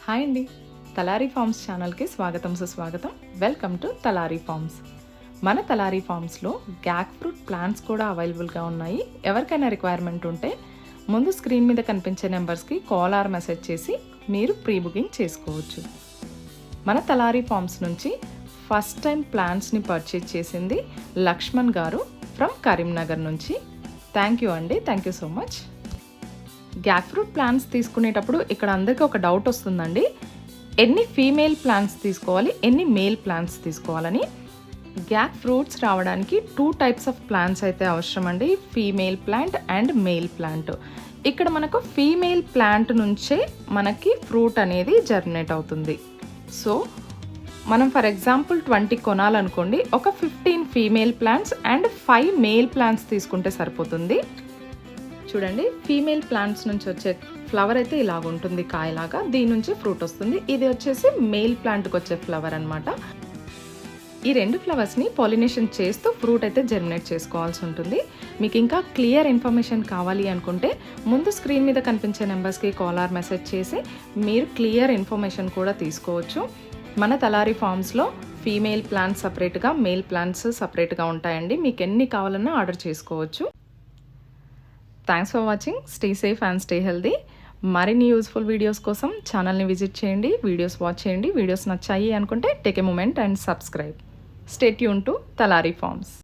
Hi అండి, Talari forms ఛానల్కి స్వాగతం సుస్వాగతం. Welcome to Talari farms. మన తలారీ ఫార్మ్స్లో గ్యాక్ ఫ్రూట్ ప్లాంట్స్ కూడా అవైలబుల్గా ఉన్నాయి. ఎవరికైనా రిక్వైర్మెంట్ ఉంటే ముందు స్క్రీన్ మీద కనిపించే నెంబర్స్కి కాల్ ఆర్ మెసేజ్ చేసి మీరు ప్రీ బుకింగ్ చేసుకోవచ్చు. మన తలారీ ఫార్మ్స్ నుంచి ఫస్ట్ టైం ప్లాంట్స్ని పర్చేజ్ చేసింది లక్ష్మణ్ గారు ఫ్రమ్ కరీంనగర్ నుంచి. థ్యాంక్ యూ అండి, thank you so much. Gac fruit plants తీసుకునేటప్పుడు ఇక్కడ అందరికీ ఒక డౌట్ వస్తుందండి, ఎన్ని ఫీమేల్ ప్లాంట్స్ తీసుకోవాలి, ఎన్ని మేల్ ప్లాంట్స్ తీసుకోవాలని. గ్యాక్ ఫ్రూట్స్ రావడానికి 2 టైప్స్ ఆఫ్ ప్లాంట్స్ అయితే అవసరం అండి, female plant and male plant. ఇక్కడ మనకు ఫీమేల్ ప్లాంట్ నుంచే మనకి ఫ్రూట్ అనేది జర్మినేట్ అవుతుంది. సో మనం ఫర్ ఎగ్జాంపుల్ 20 కొనాలనుకోండి, ఒక 15 female plants and 5 male plants తీసుకుంటే సరిపోతుంది. చూడండి, ఫీమేల్ ప్లాంట్స్ నుంచి వచ్చే ఫ్లవర్ అయితే ఇలాగ ఉంటుంది, కాయలాగా. దీని నుంచి ఫ్రూట్ వస్తుంది. ఇది వచ్చేసి మేల్ ప్లాంట్కి వచ్చే ఫ్లవర్ అనమాట. ఈ 2 ఫ్లవర్స్ని పాలినేషన్ చేస్తూ ఫ్రూట్ అయితే జర్మినేట్ చేసుకోవాల్సి ఉంటుంది. మీకు ఇంకా క్లియర్ ఇన్ఫర్మేషన్ కావాలి అనుకుంటే ముందు స్క్రీన్ మీద కనిపించే నెంబర్స్కి కాల్ ఆర్ మెసేజ్ చేసి మీరు క్లియర్ ఇన్ఫర్మేషన్ కూడా తీసుకోవచ్చు. మన తలారీ ఫార్మ్స్లో ఫీమేల్ ప్లాంట్స్ సపరేట్గా, మేల్ ప్లాంట్స్ సపరేట్గా ఉంటాయండి. మీకు ఎన్ని కావాలన్నా ఆర్డర్ చేసుకోవచ్చు. Thanks for watching. Stay safe and stay healthy. మరిన్ని యూస్ఫుల్ వీడియోస్ కోసం ఛానల్ని విజిట్ చేయండి, వీడియోస్ వాచ్ చేయండి. వీడియోస్ నచ్చాయి అనుకుంటే take a moment and subscribe. Stay tune to Talari forms.